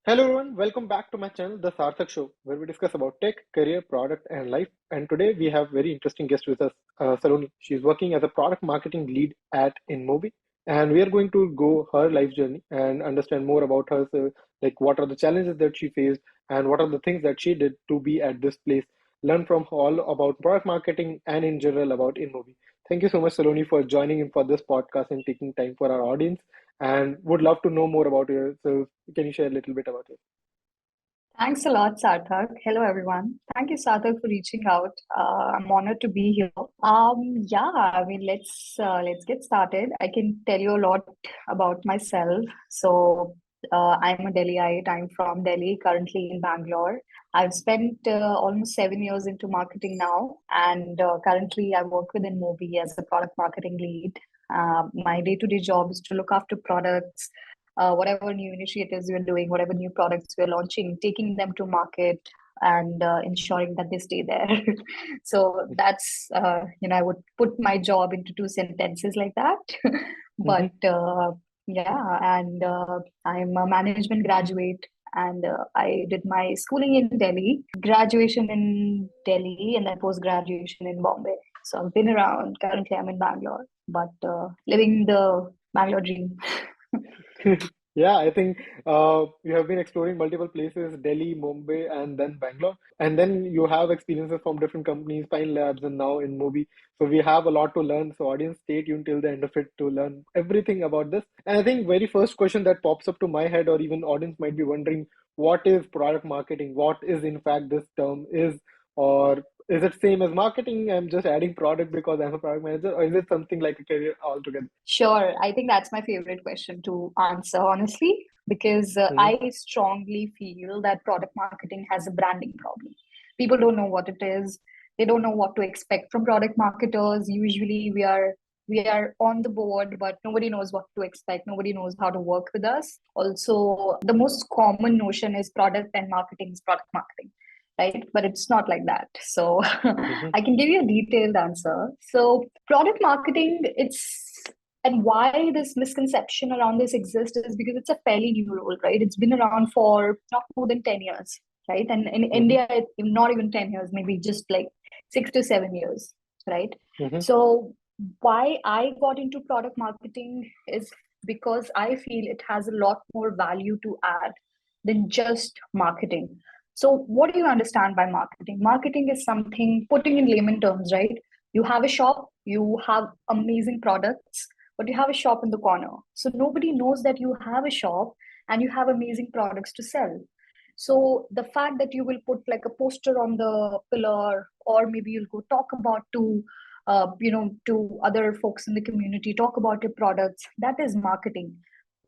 Hello everyone, welcome back to my channel, The Sarthak Show, where we discuss about tech, career, product, and life. And today we have very interesting guest with us, Saloni. She's working as a product marketing lead at InMobi, and we are going to go her life journey and understand more about her, so, like what are the challenges that she faced, and what are the things that she did to be at this place. Learn from all about product marketing and in general about InMobi. Thank you so much, Saloni, for joining in for this podcast and taking time for our audience. And would love to know more about you. So can you share a little bit about it? Thanks a lot, Sarthak. Hello, everyone. Thank you, Sarthak, for reaching out. I'm honored to be here. Yeah, I mean, let's get started. I can tell you a lot about myself. I'm a Delhiite. I'm from Delhi, currently in Bangalore. I've spent almost 7 years into marketing now, and currently I work within Mobi as a product marketing lead. My day-to-day job is to look after products, whatever new initiatives we're doing, whatever new products we're launching, taking them to market and ensuring that they stay there. So I would put my job into two sentences like that. Mm-hmm. But I'm a management graduate and I did my schooling in Delhi, graduation in Delhi, and then post graduation in Bombay. So I've been around. Currently, I'm in Bangalore, but living the Bangalore dream. Yeah, I think you have been exploring multiple places, Delhi, Mumbai, and then Bangalore. And then you have experiences from different companies, Pine Labs, and now in Mobi. So we have a lot to learn. So audience, stay tuned till the end of it to learn everything about this. And I think very first question that pops up to my head, or even audience might be wondering, what is product marketing? What is in fact this term is, or is it same as marketing? I'm just adding product because I'm a product manager, or is it something like a career altogether? Sure. I think that's my favorite question to answer, honestly, because Mm-hmm. I strongly feel that product marketing has a branding problem. People don't know what it is. They don't know what to expect from product marketers. Usually we are on the board, but nobody knows what to expect. Nobody knows how to work with us. Also, the most common notion is product and marketing is product marketing, right? But it's not like that. So Mm-hmm. I can give you a detailed answer. So product marketing, and why this misconception around this exists is because it's a fairly new role, right? It's been around for not more than 10 years, right? And in Mm-hmm. India, not even 10 years, maybe just like 6 to 7 years, right? Mm-hmm. So, why I got into product marketing is because I feel it has a lot more value to add than just marketing. So, what do you understand by marketing? Marketing is something, putting in layman terms, right? You have a shop, you have amazing products, but you have a shop in the corner. So nobody knows that you have a shop and you have amazing products to sell. So the fact that you will put like a poster on the pillar, or maybe you'll go talk about to other folks in the community, talk about your products, that is marketing.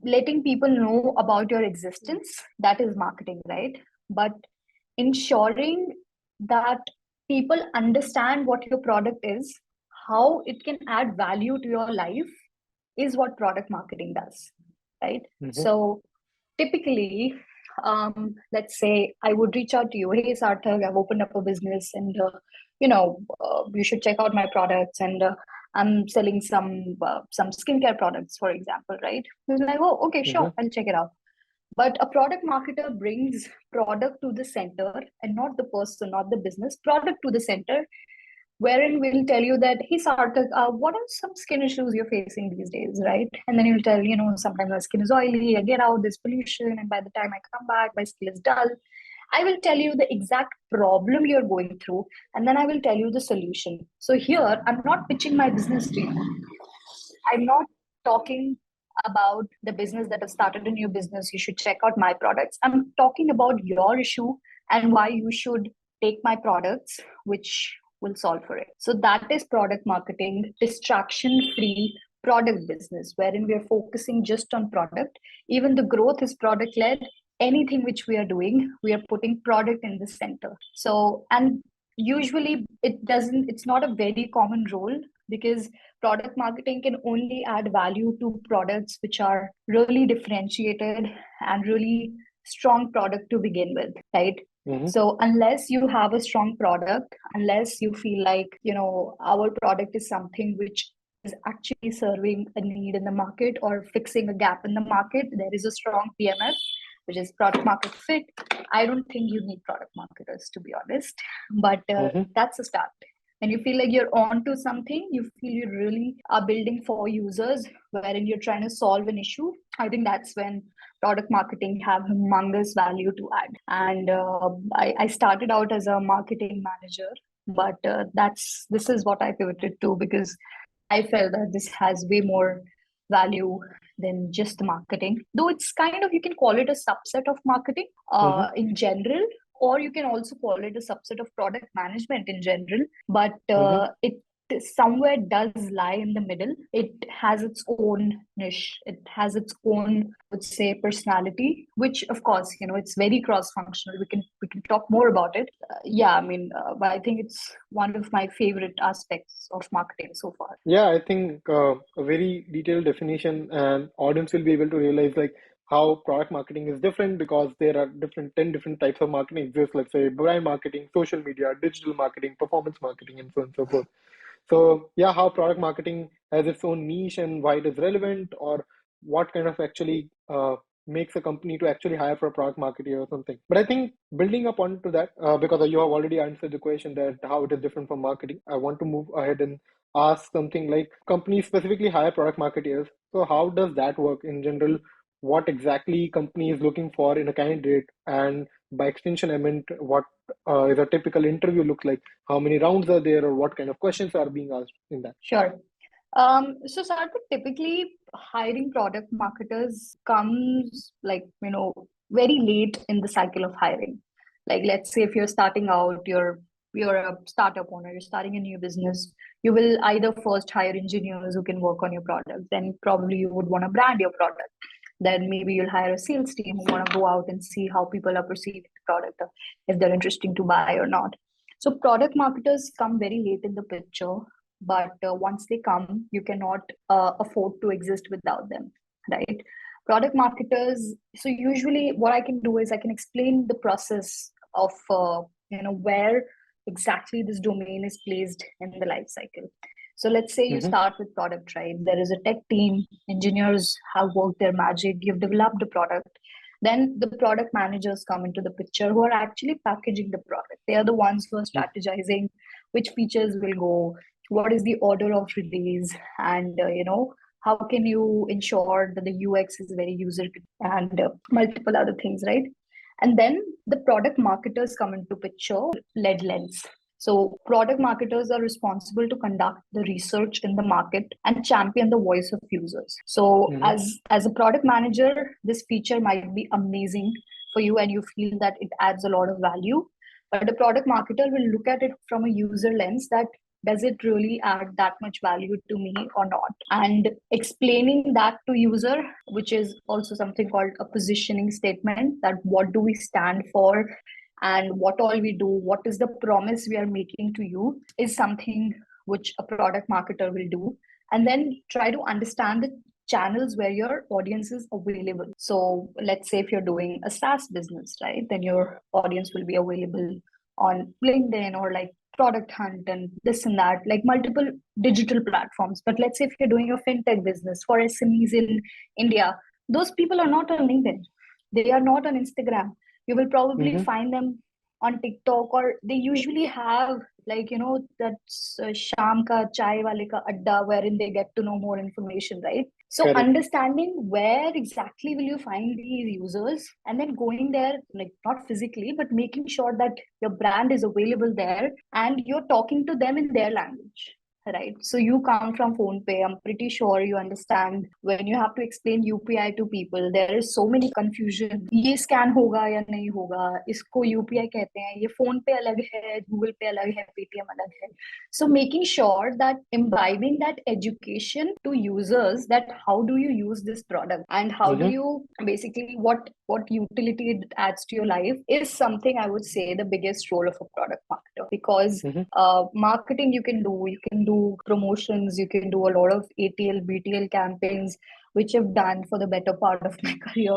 Letting people know about your existence, that is marketing, right? But ensuring that people understand what your product is, how it can add value to your life, is what product marketing does, right? Mm-hmm. So typically, let's say I would reach out to you, hey Sarthak, I've opened up a business, and you should check out my products, and I'm selling some skincare products, for example, right? It's like, oh, okay, Mm-hmm. sure, I'll check it out. But a product marketer brings product to the center, and not the person, not the business, product to the center, wherein we'll tell you that, hey, Sarthak, what are some skin issues you're facing these days, right? And then you'll tell, sometimes my skin is oily, I get out, there's pollution, and by the time I come back, my skin is dull. I will tell you the exact problem you're going through, and then I will tell you the solution. So here, I'm not pitching my business to you. I'm not talking about the business that has started a new business. You should check out my products. I'm talking about your issue and why you should take my products, which will solve for it. So that is product marketing, distraction free product business, wherein we are focusing just on product. Even the growth is product led. Anything which we are doing, we are putting product in the center. So, and usually it's not a very common role, because product marketing can only add value to products which are really differentiated and really strong product to begin with, right? Mm-hmm. So unless you have a strong product, unless you feel like, our product is something which is actually serving a need in the market or fixing a gap in the market, there is a strong PMF, which is product market fit. I don't think you need product marketers, to be honest, but Mm-hmm. that's a start. When you feel like you're on to something, you feel you really are building for users, wherein you're trying to solve an issue. I think that's when product marketing have humongous value to add. And I started out as a marketing manager, but this is what I pivoted to because I felt that this has way more value than just marketing. Though it's kind of, you can call it a subset of marketing Mm-hmm. in general, or you can also call it a subset of product management in general. But Mm-hmm. it somewhere does lie in the middle. It has its own niche. It has its own, I would say, personality, which of course, it's very cross-functional. We can talk more about it. Yeah, I mean, but I think it's one of my favorite aspects of marketing so far. Yeah, I think a very detailed definition, and audience will be able to realize like how product marketing is different because there are 10 different types of marketing exist, like say brand marketing, social media, digital marketing, performance marketing, and so on and so forth. So yeah, how product marketing has its own niche and why it is relevant, or what kind of actually makes a company to actually hire for a product marketer or something. But I think building up onto that, because you have already answered the question that how it is different from marketing, I want to move ahead and ask something like companies specifically hire product marketeers. So how does that work in general? What exactly company is looking for in a candidate, and by extension, I meant what is a typical interview look like? How many rounds are there, or what kind of questions are being asked in that? Sure. So Sarthak, typically hiring product marketers comes like, very late in the cycle of hiring. Like let's say if you're starting out, you're a startup owner, you're starting a new business, you will either first hire engineers who can work on your product, then probably you would want to brand your product. Then maybe you'll hire a sales team who want to go out and see how people are perceiving the product, if they're interesting to buy or not. So product marketers come very late in the picture, but once they come, you cannot afford to exist without them, right? Product marketers, so usually what I can do is I can explain the process of where exactly this domain is placed in the life cycle. So let's say you Mm-hmm. start with product, right? There is a tech team, engineers have worked their magic, you've developed a product. Then the product managers come into the picture who are actually packaging the product. They are the ones who are strategizing which features will go, what is the order of release, and how can you ensure that the UX is very user, and multiple other things, right? And then the product marketers come into picture, led lens. So product marketers are responsible to conduct the research in the market and champion the voice of users. So Mm-hmm. as a product manager, this feature might be amazing for you and you feel that it adds a lot of value. But the product marketer will look at it from a user lens, that does it really add that much value to me or not, and explaining that to user, which is also something called a positioning statement, that what do we stand for and what all we do, what is the promise we are making to you, is something which a product marketer will do. And then try to understand the channels where your audience is available. So let's say if you're doing a SaaS business, right, then your audience will be available on LinkedIn or like Product Hunt and this and that, like multiple digital platforms. But let's say if you're doing a fintech business for SMEs in India, those people are not on LinkedIn. They are not on Instagram. You will probably Mm-hmm. find them on TikTok, or they usually have like, that's Sham ka chai wale ka adda, wherein they get to know more information, right? So Correct. understanding where exactly will you find these users, and then going there, like not physically, but making sure that your brand is available there and you're talking to them in their language. Right. So you come from PhonePe. I'm pretty sure you understand when you have to explain UPI to people, there is so many confusion. ये scan होगा या नहीं होगा, इसको UPI कहते हैं, ये PhonePe अलग है, Google Pay अलग है, Paytm अलग है. So making sure that imbibing that education to users, that how do you use this product and how do Mm-hmm. you basically what utility it adds to your life, is something I would say the biggest role of a product marketer. Because Mm-hmm. marketing you can do promotions, you can do a lot of ATL BTL campaigns, which I've done for the better part of my career.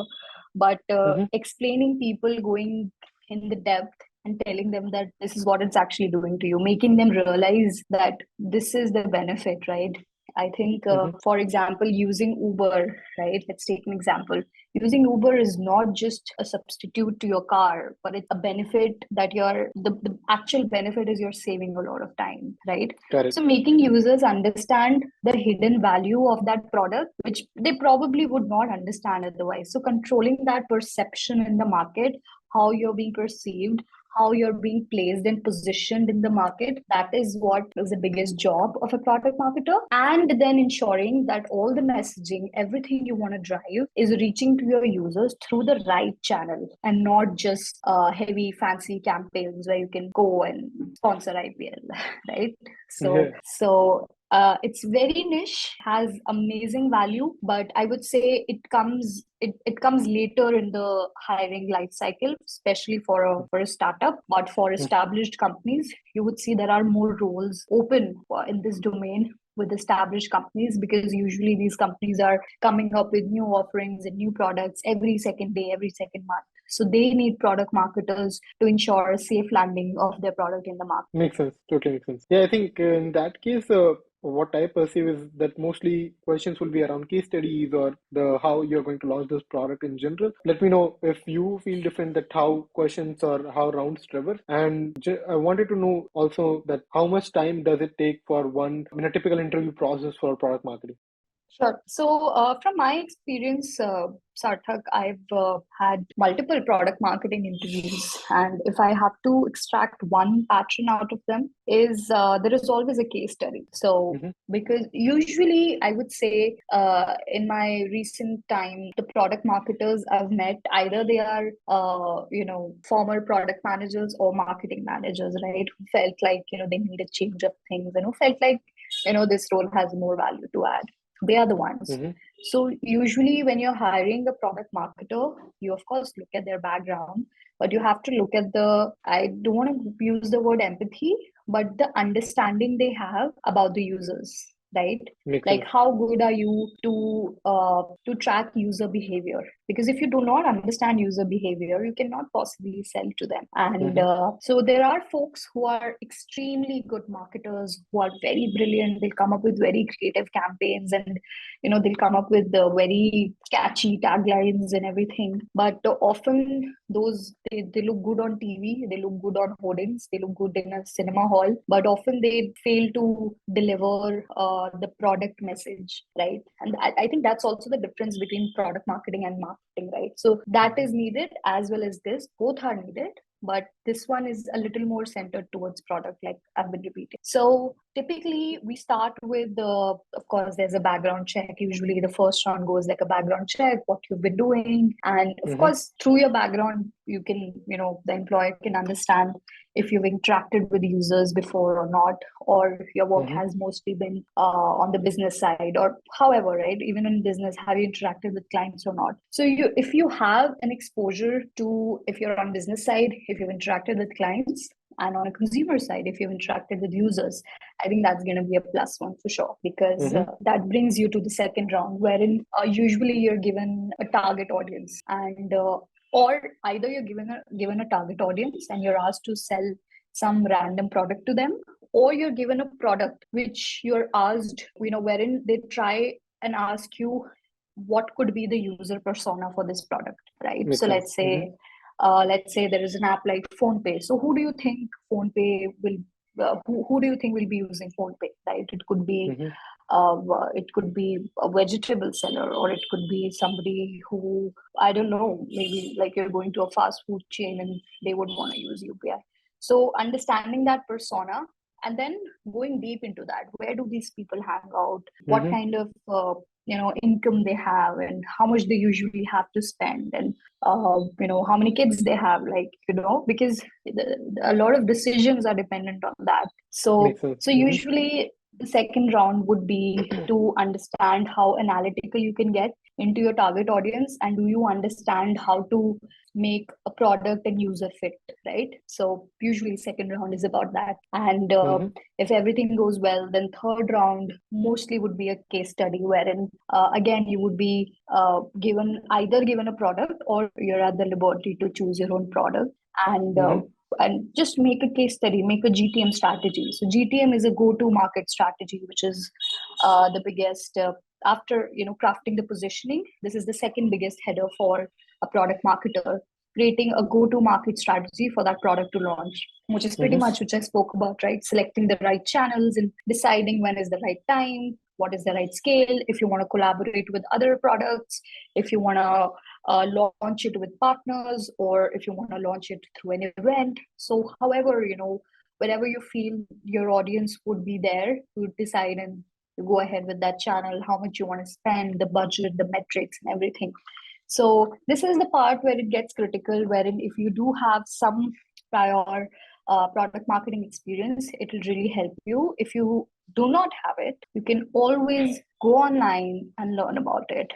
But Mm-hmm. explaining people, going in the depth and telling them that this is what it's actually doing to you, making them realize that this is the benefit, right? I think, Mm-hmm. for example, using Uber, right? Let's take an example. Using Uber is not just a substitute to your car, but it's a benefit that the actual benefit is you're saving a lot of time, right? So Correct. making users understand the hidden value of that product, which they probably would not understand otherwise. So controlling that perception in the market, how you're being perceived, how you're being placed and positioned in the market, that is what is the biggest job of a product marketer. And then ensuring that all the messaging, everything you want to drive is reaching to your users through the right channel, and not just heavy fancy campaigns where you can go and sponsor IPL, right? so Yeah. so it's very niche, has amazing value, but I would say it comes later in the hiring life cycle, especially for a startup. But for established companies, you would see there are more roles open in this domain with established companies, because usually these companies are coming up with new offerings and new products every second day, every second month. So they need product marketers to ensure a safe landing of their product in the market. Makes sense. Totally makes sense. Yeah, I think in that case, what I perceive is that mostly questions will be around case studies or the how you're going to launch this product in general. Let me know if you feel different that how questions or how rounds traverse. And I wanted to know also that how much time does it take for one in a typical interview process for product marketing? Sure. So, from my experience, Sarthak, I've had multiple product marketing interviews, and if I have to extract one pattern out of them, is there is always a case study. So, Mm-hmm. because usually I would say, in my recent time, the product marketers I've met, either they are, former product managers or marketing managers, right? Who felt like, they need a change of things, and who felt like, this role has more value to add. They are the ones. Mm-hmm. So usually when you're hiring a product marketer, you of course look at their background, but you have to look at I don't want to use the word empathy, but the understanding they have about the users, right? Makes Like sense. how good are you to track user behavior? Because if you do not understand user behavior, you cannot possibly sell to them. And Mm-hmm. so there are folks who are extremely good marketers, who are very brilliant. They'll come up with very creative campaigns, and they'll come up with the very catchy taglines and everything. But often they look good on TV, they look good on hoardings, they look good in a cinema hall, but often they fail to deliver the product message, right? And I think that's also the difference between product marketing and marketing, right? So that is needed as well as this. Both are needed, but this one is a little more centered towards product, like I've been repeating. So typically we start with of course there's a background check. Usually the first round goes like a background check, what you've been doing, and of Mm-hmm. course through your background you can, the employer can understand if you've interacted with users before or not, or if your work Mm-hmm. has mostly been on the business side, or however, right? Even in business, have you interacted with clients or not? So if you have an exposure to, if you're on business side, if you've interacted with clients, and on a consumer side, if you've interacted with users, I think that's going to be a plus one for sure, because Mm-hmm. that brings you to the second round, wherein usually you're given a target audience, and or either you're given a target audience and you're asked to sell some random product to them, or you're given a product which you're asked, wherein they try and ask you what could be the user persona for this product, right? So Makes sense. Mm-hmm. let's say there is an app like PhonePe. So who do you think PhonePe will who do you think will be using PhonePe, right? Mm-hmm. It could be a vegetable seller, or it could be somebody who, I don't know, maybe like you're going to a fast food chain and they would want to use UPI. So understanding that persona, and then going deep into that, where do these people hang out, what Mm-hmm. kind of income they have, and how much they usually have to spend, and how many kids they have, like, because a lot of decisions are dependent on that. Makes so sense. so Mm-hmm. usually the second round would be to understand how analytical you can get into your target audience, and do you understand how to make a product and user fit, right? So usually second round is about that. And Mm-hmm. if everything goes well, then third round mostly would be a case study, wherein again you would be given a product, or you're at the liberty to choose your own product. And Mm-hmm. and just make a case study, make a GTM strategy. So GTM is a go-to market strategy, which is the biggest after crafting the positioning. This is the second biggest header for a product marketer, creating a go-to market strategy for that product to launch, which is pretty Mm-hmm. much which I spoke about, right? Selecting the right channels and deciding when is the right time, what is the right scale, if you want to collaborate with other products, if you want to launch it with partners, or if you want to launch it through an event. So however, wherever you feel your audience would be there, you decide and you go ahead with that channel, how much you want to spend, the budget, the metrics, and everything. So this is the part where it gets critical, wherein if you do have some prior product marketing experience, it will really help you. If you do not have it, you can always go online and learn about it.